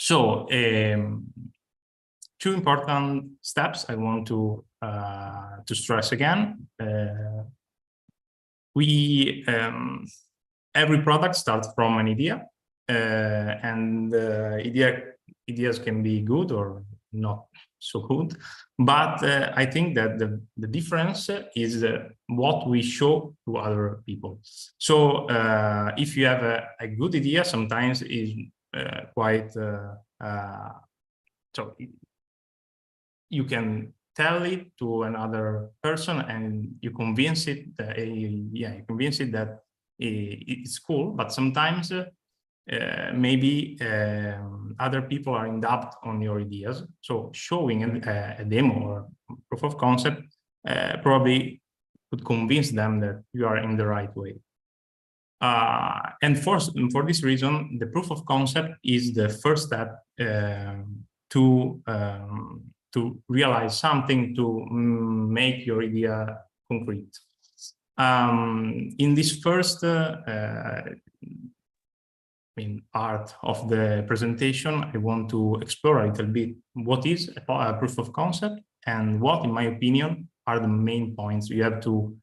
So two important steps I want to stress again. Every product starts from an idea, and ideas can be good or not so good. But I think that the difference is what we show to other people. So if you have a good idea, sometimes is quite so you can tell it to another person and you convince it you convince it that it's cool, but sometimes maybe other people are in doubt on your ideas. So showing a demo or proof of concept probably could convince them that you are in the right way. And for this reason, the proof of concept is the first step to realize something, to make your idea concrete. In this first part of the presentation, I want to explore a little bit what is a proof of concept and what, in my opinion, are the main points you have to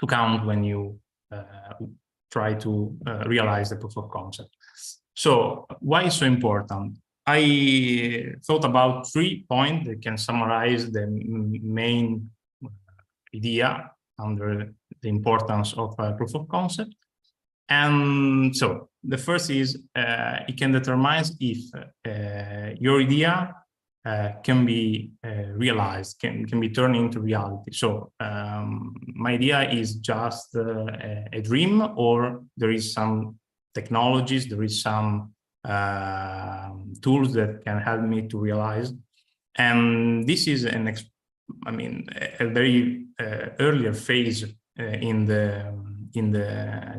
count when you try to realize the proof of concept. So why is so important? I thought about 3 points that can summarize the main idea under the importance of proof of concept. And so the first is it can determine if your idea can be realized, can be turned into reality. So my idea is just a dream, or there is some technologies, there is some tools that can help me to realize. And this is a very earlier phase in the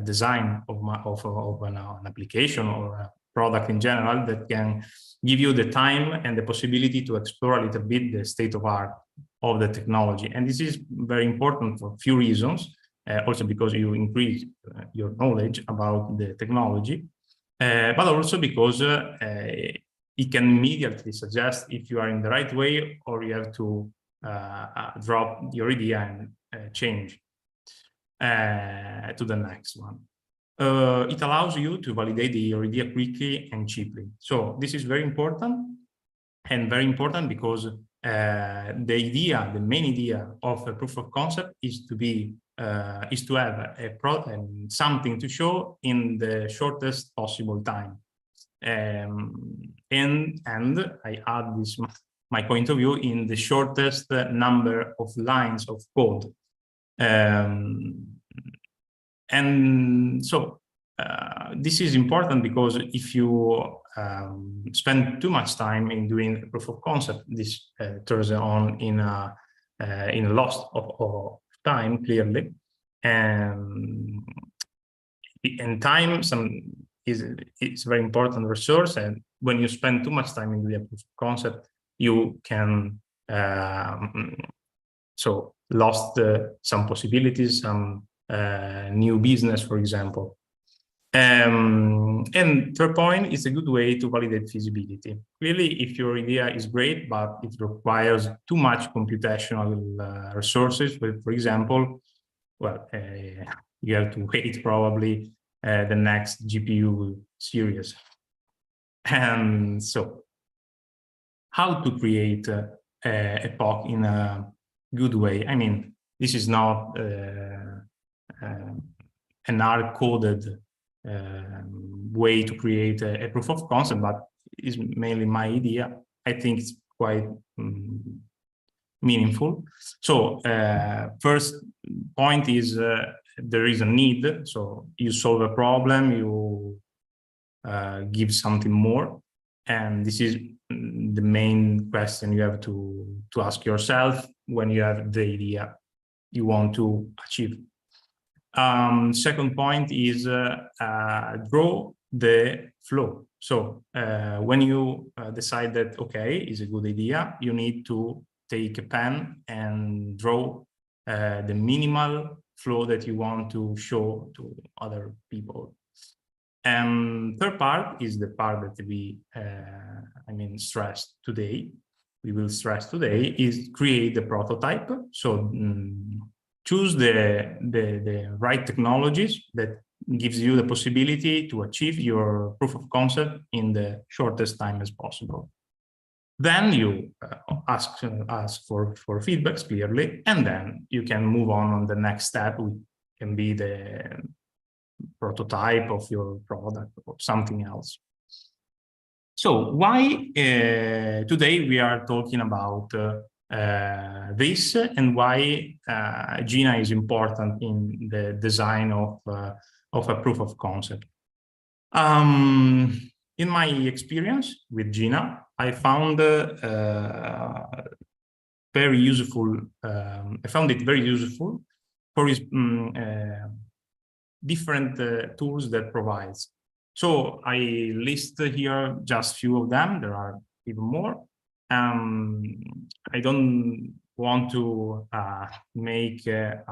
design of an application or a product in general that can give you the time and the possibility to explore a little bit the state of art of the technology. And this is very important for a few reasons, also because you increase your knowledge about the technology, but also because it can immediately suggest if you are in the right way or you have to drop your idea and change to the next one. It allows you to validate your idea quickly and cheaply. So this is very important, and very important because the main idea of a proof of concept is to have something to show in the shortest possible time. And I add this my point of view in the shortest number of lines of code. And so this is important because if you spend too much time in doing a proof of concept, this turns on in a loss of time, clearly. And time is very important resource, and when you spend too much time in doing a proof of concept, you can so lost some possibilities, some new business, for example. And third point is a good way to validate feasibility. Clearly, if your idea is great, but it requires too much computational resources, for example, well, you have to wait probably the next GPU series. And so, how to create a PoC in a good way? I mean, this is not an hard-coded way to create a proof of concept, but is mainly my idea. I think it's quite meaningful. So first point is there is a need. So you solve a problem, you give something more, and this is the main question you have to ask yourself when you have the idea you want to achieve. Second point is draw the flow. So when you decide that, okay, is a good idea, you need to take a pen and draw the minimal flow that you want to show to other people. And third part is the part that we, stress today. We will stress today is create the prototype. So choose the right technologies that gives you the possibility to achieve your proof of concept in the shortest time as possible. Then you ask for feedbacks clearly, and then you can move on the next step, which can be the prototype of your product or something else. So why today we are talking about this, and why Jina is important in the design of a proof of concept. In my experience with Jina, I found very useful. I found it very useful for its different tools that provides. So I list here just few of them. There are even more. I don't want to make a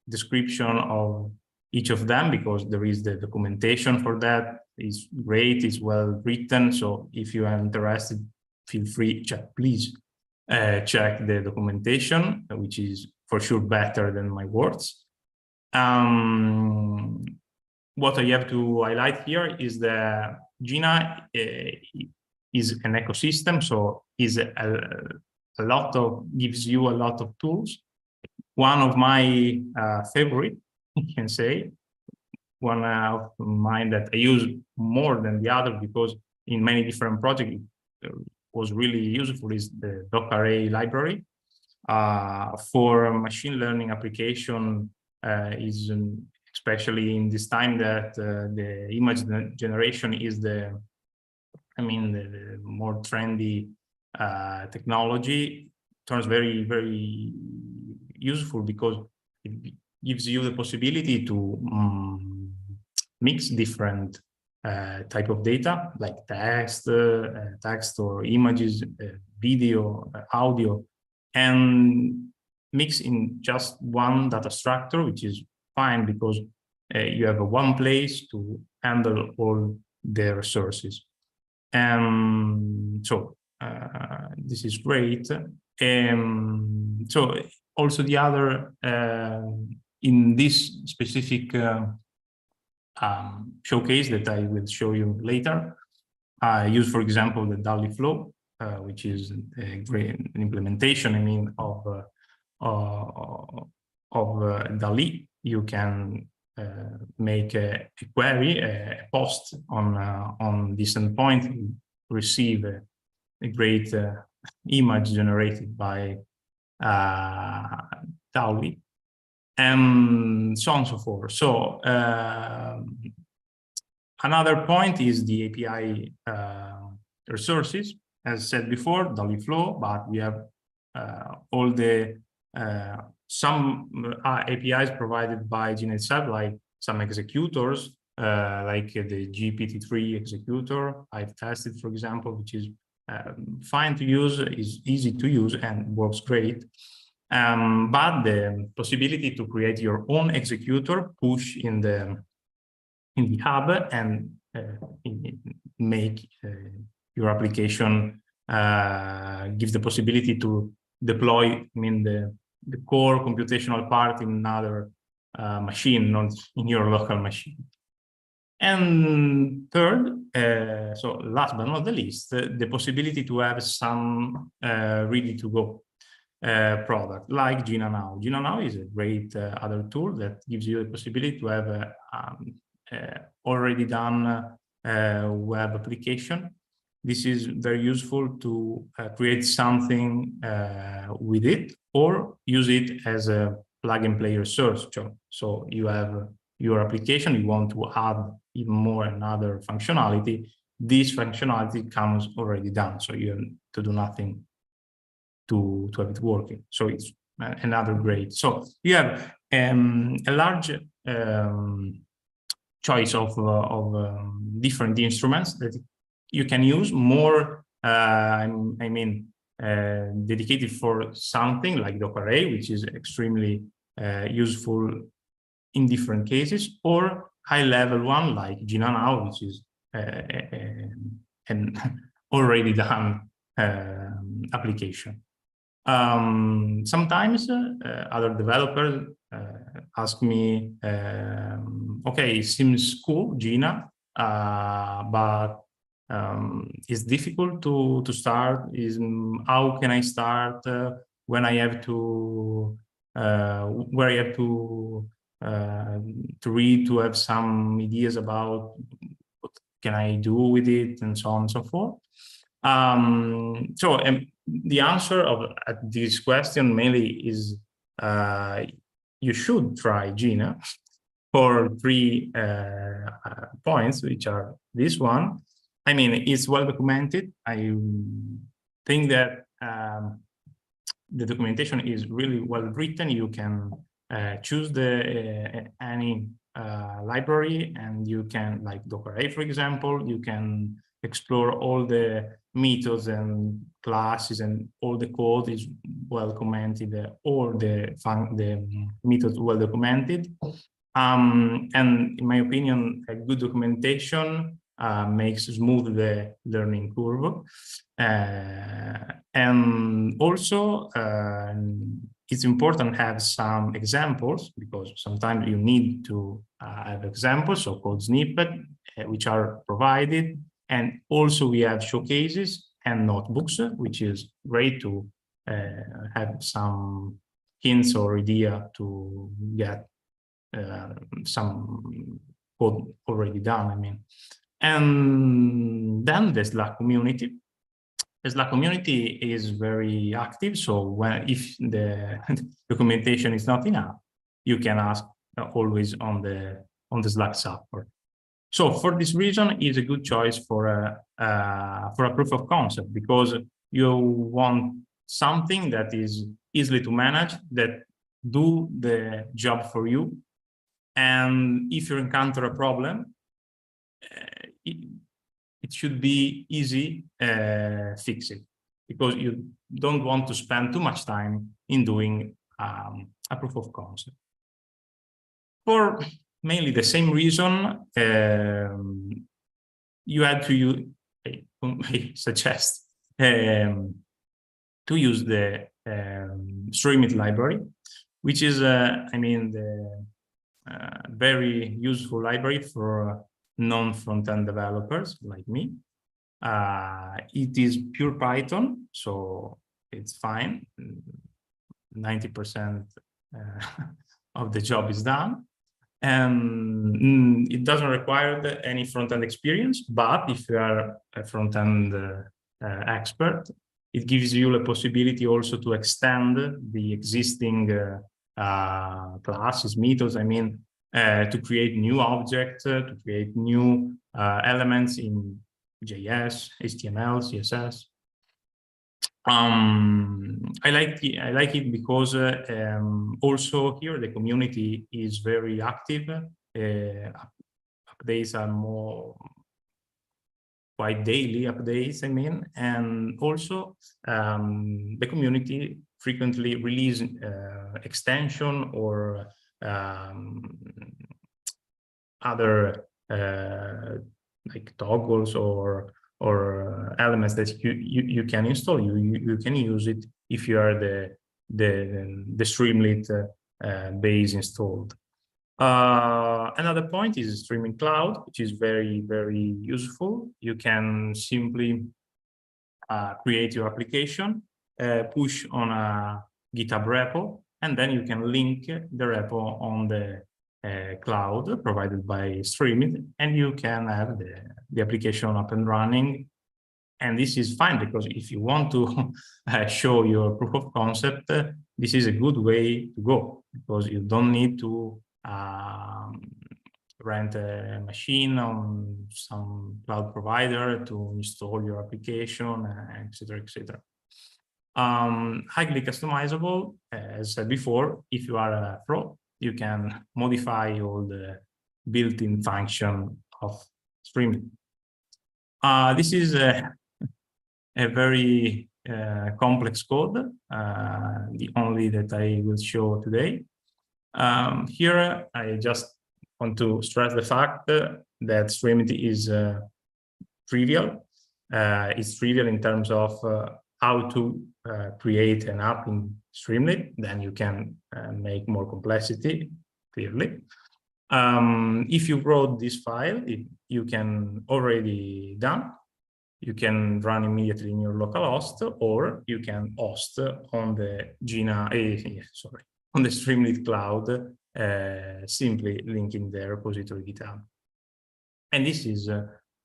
description of each of them, because there is the documentation for that. It's great, it's well written. So if you are interested, feel free, please check the documentation, which is for sure better than my words. What I have to highlight here is that Jina is an ecosystem, so is gives you a lot of tools. One of my favorite, you can say, one of mine that I use more than the other, because in many different projects it was really useful, is the Docker AI library. For machine learning application, is especially in this time that the image generation is the more trendy technology, turns very, very useful, because it gives you the possibility to mix different type of data, like text or images, video, audio, and mix in just one data structure, which is fine, because you have one place to handle all the resources. So this is great. So also the other, in this specific showcase that I will show you later, I use, for example, the DALI flow, which is a great implementation, of DALI. You can make a query, a post on this endpoint, receive a great image generated by DALI, and so on and so forth. So another point is the API resources. As said before, DALI flow, but we have all the some APIs provided by Jina itself, like some executors, like the GPT-3 executor I've tested, for example, which is fine to use, is easy to use, and works great. But the possibility to create your own executor, push in the hub, and make your application, gives the possibility to deploy the core computational part in another machine, not in your local machine. And third, so last but not the least, the possibility to have some ready-to-go product like Jina Now. Jina Now is a great other tool that gives you the possibility to have a already done web application. This is very useful to create something with it, or use it as a plug-and-play resource. So you have your application, you want to add even more another functionality. This functionality comes already done, so you have to do nothing to have it working. So it's another great. So you have a large choice of different instruments that you can use, more dedicated for something like Docker AI, which is extremely useful in different cases, or high-level one like Jina now, which is an already done application. Sometimes other developers ask me, okay, it seems cool, Jina, but it's difficult to start. How can I start when I have to where I have to read, to have some ideas about what can I do with it, and so on and so forth. So the answer at this question mainly is you should try Jina for 3 points, which are this one. I mean, it's well documented. I think that the documentation is really well written. You can choose any library, and you can, like Docker A, for example, you can explore all the methods and classes, and all the code is well commented, all the methods well documented. And in my opinion, a good documentation makes smooth the learning curve. And also, it's important to have some examples, because sometimes you need to have examples, so code snippet, which are provided. And also we have showcases and notebooks, which is great to have some hints or idea to get some code already done, I mean. And then the Slack community. The Slack community is very active, so if the documentation is not enough, you can ask always on the Slack support. So for this reason, it's a good choice for a proof of concept, because you want something that is easily to manage, that do the job for you. And if you encounter a problem, it should be easy fix it, because you don't want to spend too much time in doing a proof of concept. For mainly the same reason, you had to use, I suggest to use the Streamlit library, which is, I mean, the very useful library for non-front-end developers like me. It is pure Python, so it's fine. 90% of the job is done. And it doesn't require any front-end experience, but if you are a front-end expert, it gives you the possibility also to extend the existing classes, methods, I mean, to create new objects, to create new elements in JS, HTML, CSS. I like it because also here the community is very active. Updates are more quite daily updates, I mean, and also the community frequently release extension or other like toggles or elements that you can install. You can use it if you are the Streamlit base installed. Another point is Streaming Cloud, which is very, very useful. You can simply create your application, push on a GitHub repo, and then you can link the repo on the cloud provided by Streamlit, and you can have the application up and running. And this is fine, because if you want to show your proof of concept, this is a good way to go, because you don't need to rent a machine on some cloud provider to install your application, etc., etc. Highly customizable, as said before. If you are a pro, you can modify all the built-in function of Streamlit. This is a very complex code, the only that I will show today. Here I just want to stress the fact that Streamlit is trivial. It's trivial in terms of how to create an app in Streamlit. Then you can make more complexity, clearly. If you wrote this file, you can already done. You can run immediately in your local host, or you can host on the on the Streamlit cloud, simply linking the repository GitHub. And this is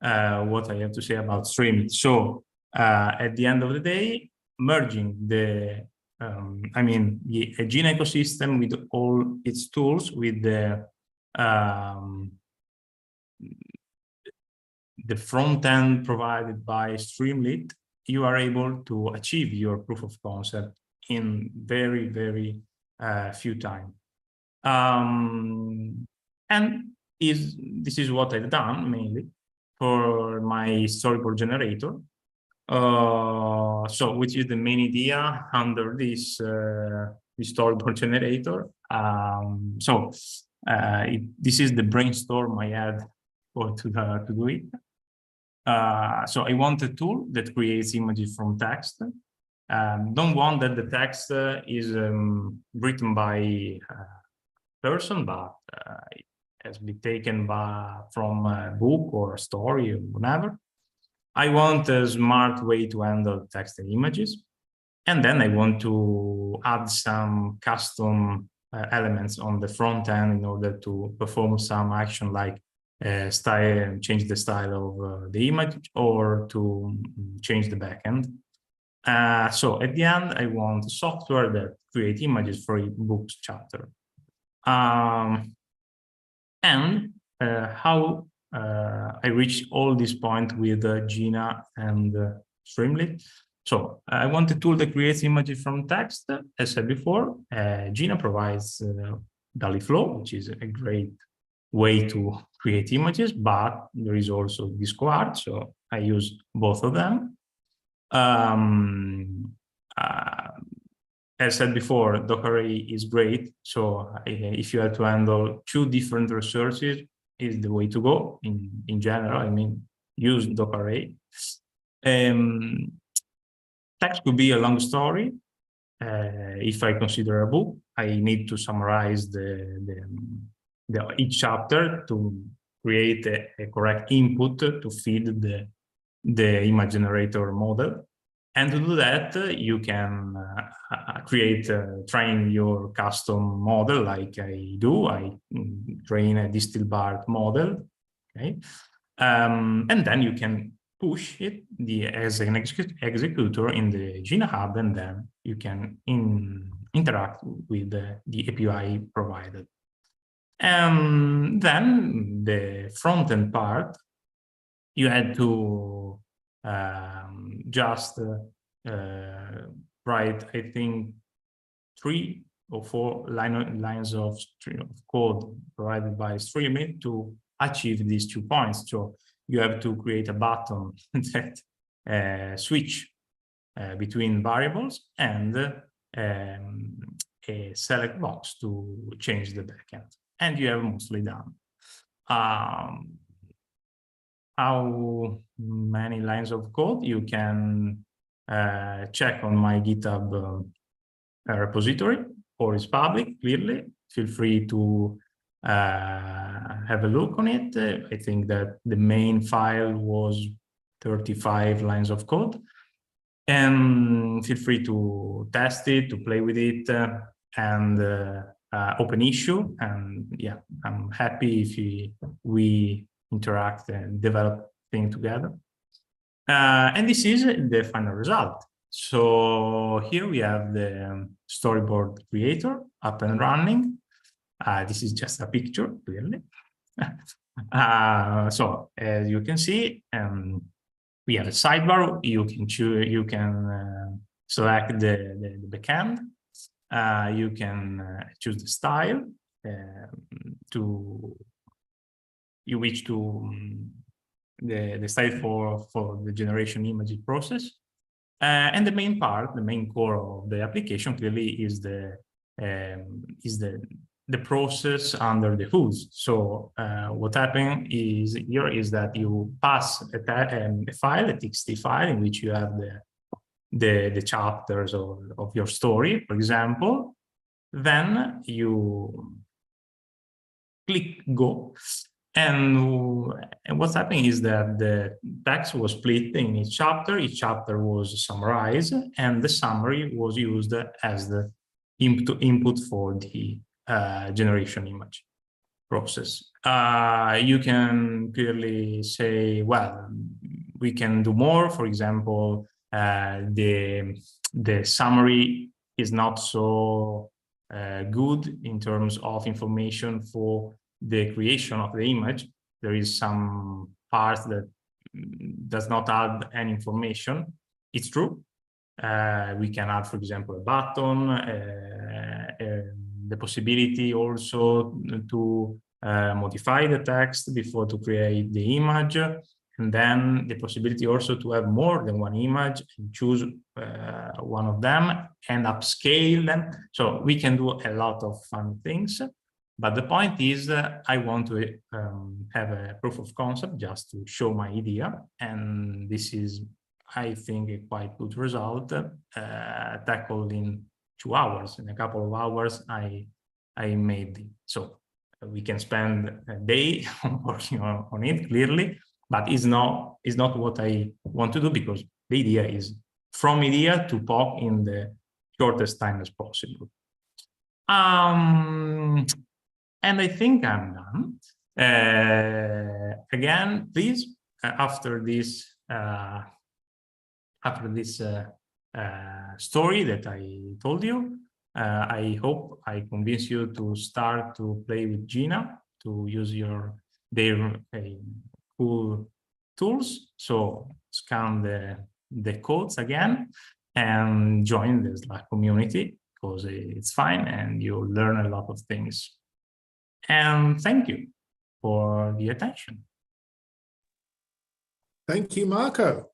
what I have to say about Streamlit. So at the end of the day, merging the Jina ecosystem with all its tools, with the front end provided by Streamlit, you are able to achieve your proof of concept in very, very few time. And this is what I've done mainly for my storyboard generator. So which is the main idea under this storyboard generator. This is the brainstorm I had to do it. So I want a tool that creates images from text. Don't want that the text is written by a person, but it has been taken from a book or a story or whatever. I want a smart way to handle text and images. And then I want to add some custom elements on the front end in order to perform some action like change the style of the image, or to change the backend. So at the end, I want software that creates images for each book's chapter. How I reached all this point with Jina and Streamlit. So I want a tool that creates images from text. As said before, Jina provides DALL-E Flow, which is a great way to create images, but there is also Disco Art, so I use both of them. As said before, Docker is great, so if you have to handle 2 different resources, is the way to go in general. I mean, use Docker. Text could be a long story. If I consider a book, I need to summarize each chapter to create a correct input to feed the image generator model. And to do that, you can train your custom model like I do. I train a DistillBart model, okay? And then you can push it as an executor in the Jina Hub, and then you can interact with the API provided. And then the front-end part, you had to just write, I think, 3 or 4 lines of code provided by Streamlit to achieve these 2 points. So you have to create a button that switch between variables, and a select box to change the backend. And you have mostly done. How many lines of code? You can check on my GitHub repository, or it's public, clearly. Feel free to have a look on it. I think that the main file was 35 lines of code. And feel free to test it, to play with it, and open issue. And yeah, I'm happy if we interact and develop things together. And this is the final result. So here we have the storyboard creator up and running. This is just a picture, clearly. So as you can see, we have a sidebar. You can choose. You can select the backend. You can choose the style you wish to the style for the generation image process. And the main part, the main core of the application, clearly is the the process under the hood. So what happened is here is that you pass a file, a TXT file, in which you have the chapters of your story, for example. Then you click go. And what's happening is that the text was split in each chapter was summarized, and the summary was used as the input for the generation image process. You can clearly say, well, we can do more. For example, the summary is not so good in terms of information for the creation of the image. There is some parts that does not add any information. It's true. We can add, for example, a button, the possibility also to modify the text before to create the image, and then the possibility also to have more than one image and choose one of them and upscale them. So we can do a lot of fun things. But the point is, I want to have a proof of concept just to show my idea. And this is, I think, a quite good result, tackled in 2 hours. In a couple of hours, I made it. So we can spend a day working on it, clearly, but it's not what I want to do, because the idea is from idea to PoC in the shortest time as possible. And I think I'm done. Again, please, after this story that I told you, I hope I convince you to start to play with Jina, to use their cool tools. So scan the codes again and join the Slack community, because it's fine and you'll learn a lot of things. And thank you for the attention. Thank you, Marco.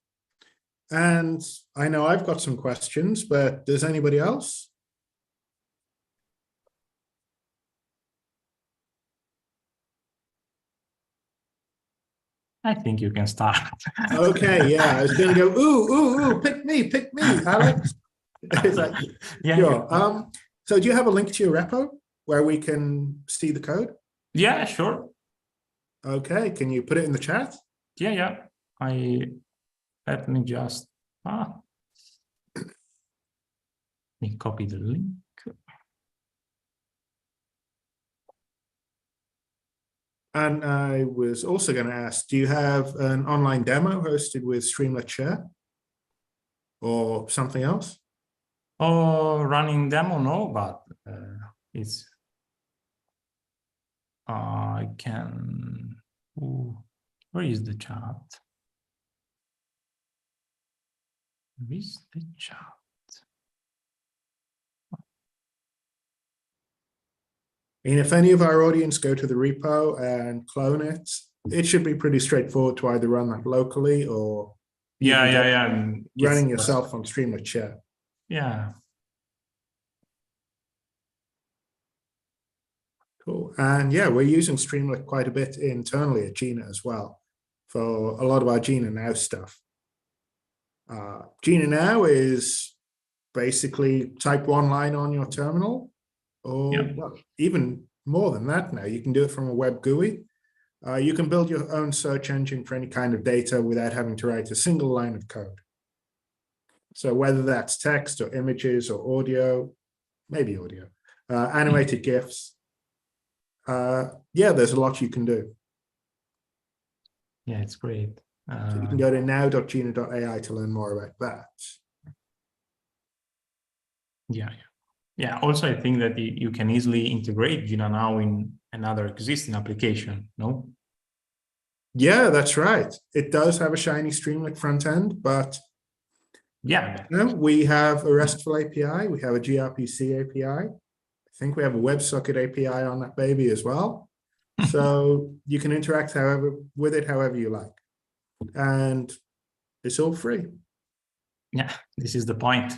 And I know I've got some questions, but does anybody else? I think you can start. Okay, yeah, I was going to go, ooh, pick me, Alex. It's like, yeah, sure. yeah. So do you have a link to your repo where we can see the code? Yeah, sure. Okay, can you put it in the chat? Yeah. Let me just let me copy the link. And I was also going to ask, do you have an online demo hosted with Streamlit Share or something else? Oh, running demo, no, but it's I can. Ooh, where is the chat? Where is the chat? And if any of our audience go to the repo and clone it, it should be pretty straightforward to either run that locally or running yourself on Streamlit Share. Yeah. Cool. And yeah, we're using Streamlit quite a bit internally at Jina as well for a lot of our Jina Now stuff. Jina Now is basically type one line on your terminal, or well, even more than that now. You can do it from a web GUI. You can build your own search engine for any kind of data without having to write a single line of code. So whether that's text or images or audio, maybe audio, animated GIFs, yeah, there's a lot you can do. Yeah, it's great. So you can go to now.jina.ai to learn more about that. Yeah. Also, I think that you can easily integrate Jina Now in another existing application, no? Yeah, that's right. It does have a shiny Streamlit front end, but yeah, we have a RESTful API. We have a gRPC API. I think we have a WebSocket API on that baby as well. So you can interact with it however you like. And it's all free. Yeah, this is the point.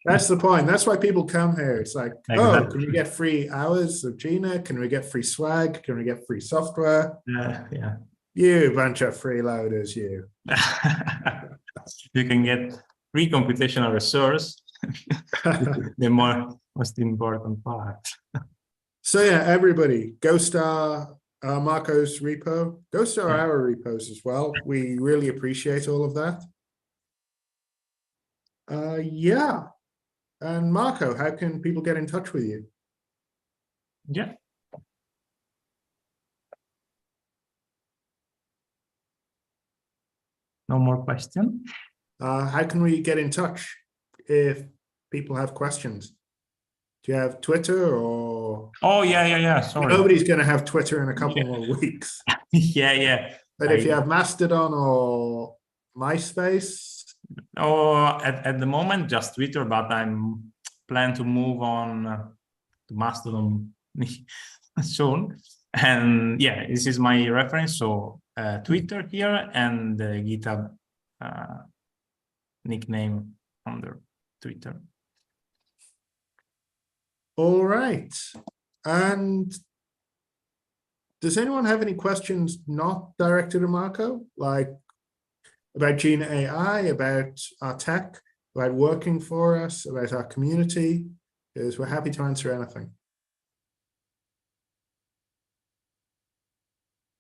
That's the point. That's why people come here. It's like, Exactly. oh, can we get free hours of Jina? Can we get free swag? Can we get free software? Yeah. You bunch of freeloaders, you. You can get free computational resource. The most important part. So yeah, everybody, go star Marco's repo. Go star our repos as well. We really appreciate all of that. Yeah. And Marco, how can people get in touch with you? Yeah. No more question. How can we get in touch if people have questions? Do you have Twitter or? Oh, yeah. Sorry. Nobody's going to have Twitter in a couple more weeks. Yeah. But if you have Mastodon or MySpace? Oh, at the moment, just Twitter, but I'm plan to move on to Mastodon soon. And yeah, this is my reference. So Twitter here and the GitHub nickname under Twitter. All right. And does anyone have any questions not directed to Marco, like about Jina AI, about our tech, about working for us, about our community? Because we're happy to answer anything.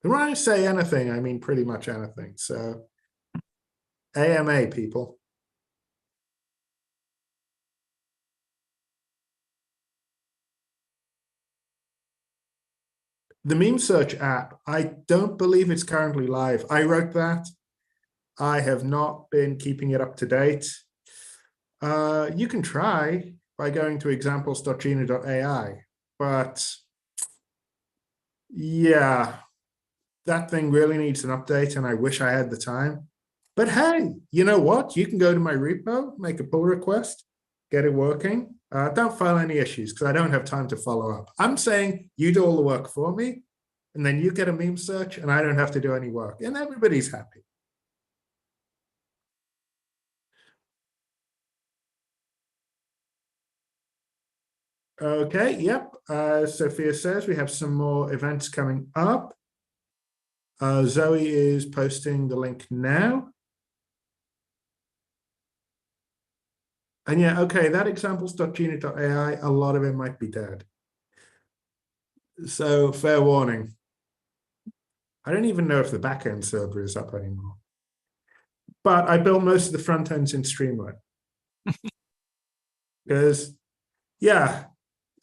And when I say anything, I mean pretty much anything. So AMA, people. The meme search app, I don't believe it's currently live. I wrote that. I have not been keeping it up to date. You can try by going to examples.jina.ai, but yeah, that thing really needs an update and I wish I had the time. But hey, you know what? You can go to my repo, make a pull request, get it working. Don't file any issues because I don't have time to follow up. I'm saying you do all the work for me and then you get a meme search and I don't have to do any work and everybody's happy. Okay, yep. Sophia says we have some more events coming up. Zoe is posting the link now. And yeah, okay, that examples.jina.ai, a lot of it might be dead. So fair warning. I don't even know if the backend server is up anymore. But I built most of the front ends in Streamlit. Because, yeah,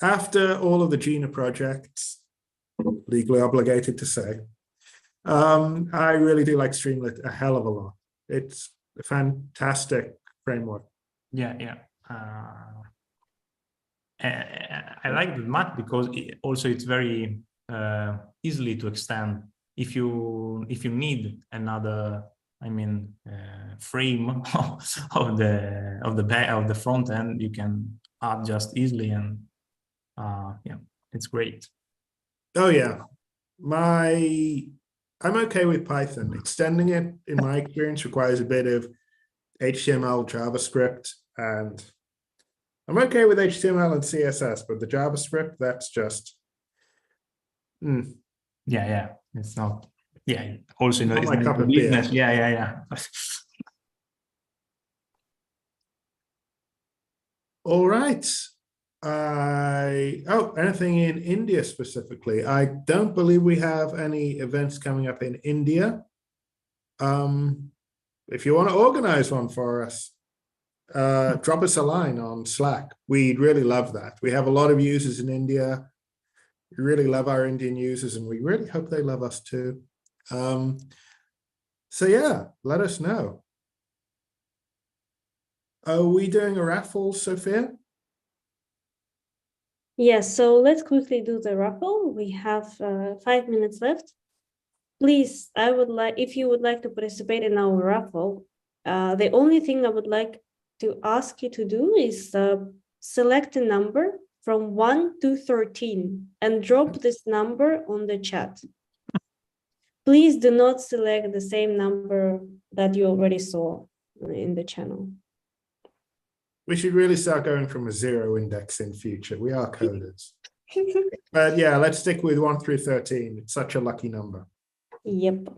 after all of the Jina projects, legally obligated to say, I really do like Streamlit a hell of a lot. It's a fantastic framework. Yeah. I like the Mac because it's very easily to extend. If you need another, frame of the front end, you can add just easily, and yeah, it's great. Oh yeah, I'm okay with Python. Extending it, in my experience, requires a bit of HTML, JavaScript, and I'm okay with HTML and CSS, but the JavaScript, that's just... Yeah, it's not... Yeah, also not it's my cup of business. beer. Yeah. All right. Anything in India specifically? I don't believe we have any events coming up in India. If you want to organize one for us, drop us a line on Slack. We'd really love that. We have a lot of users in India. We really love our Indian users, and we really hope they love us too. So yeah, let us know. Are we doing a raffle, Sophia? Yes, so let's quickly do the raffle. We have 5 minutes left. Please, if you would like to participate in our raffle, the only thing I would like to ask you to do is select a number from 1 to 13 and drop this number on the chat. Please do not select the same number that you already saw. in the channel. We should really start going from a 0 index in future. We are coders. But yeah, let's stick with 1 through 13. It's such a lucky number. Yep.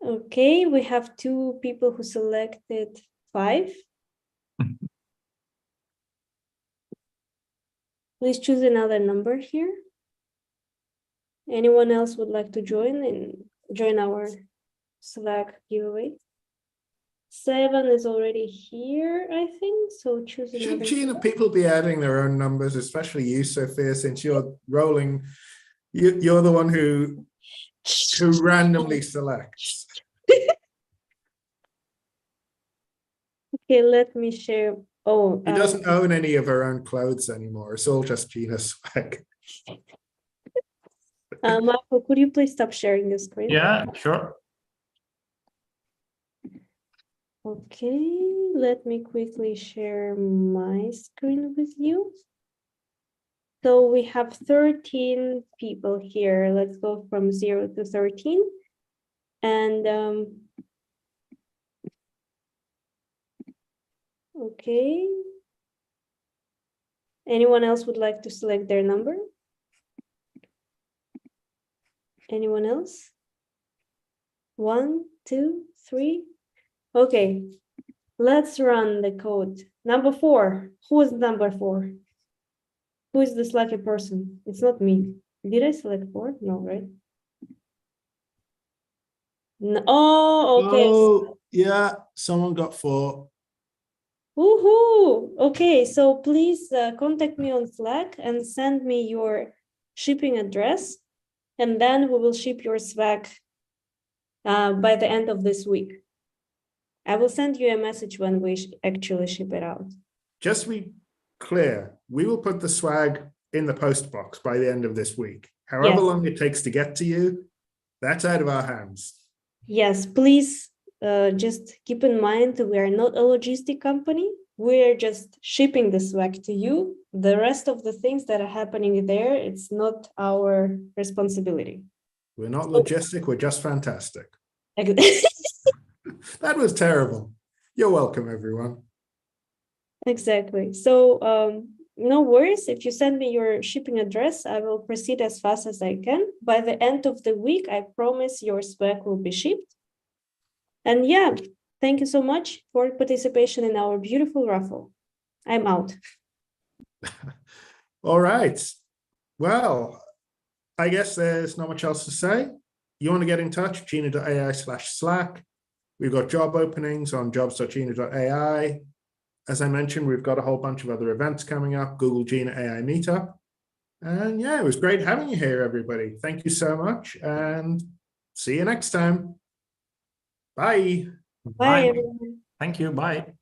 Okay, we have 2 people who selected 5. Please choose another number here. Anyone else would like to join our Slack giveaway? 7 is already here, I think. So choose another. Shouldn't people be adding their own numbers, especially you, Sophia, since you're rolling? You're the one who randomly selects. Okay, let me share. Oh, He doesn't own any of her own clothes anymore. It's all just Jina swag. Marco, could you please stop sharing your screen? Yeah, sure. Okay, let me quickly share my screen with you. So we have 13 people here. Let's go from 0 to 13. And okay. Anyone else would like to select their number? Anyone else? 1, 2, 3. Okay, let's run the code. Number 4. Who is number 4? Who is this lucky person? It's not me. Did I select 4? No, right? No. Oh, okay. Oh, yeah, someone got 4. Woohoo! Okay, so please contact me on Slack and send me your shipping address, and then we will ship your swag by the end of this week. I will send you a message when we actually ship it out. Just to be clear, we will put the swag in the post box by the end of this week. However long it takes to get to you, that's out of our hands. Yes, please just keep in mind we are not a logistic company. We're just shipping the swag to you. The rest of the things that are happening there, it's not our responsibility. We're not logistic, we're just fantastic. Exactly. That was terrible. You're welcome, everyone. Exactly. So no worries. If you send me your shipping address, I will proceed as fast as I can. By the end of the week, I promise your swag will be shipped. And yeah, thank you so much for participation in our beautiful raffle. I'm out. All right. Well, I guess there's not much else to say. You want to get in touch, Jina.ai/Slack. We've got job openings on jobs.jina.ai. As I mentioned, we've got a whole bunch of other events coming up, Google Jina AI Meetup. And yeah, it was great having you here, everybody. Thank you so much, and see you next time. Bye. Bye, everyone. Thank you. Bye.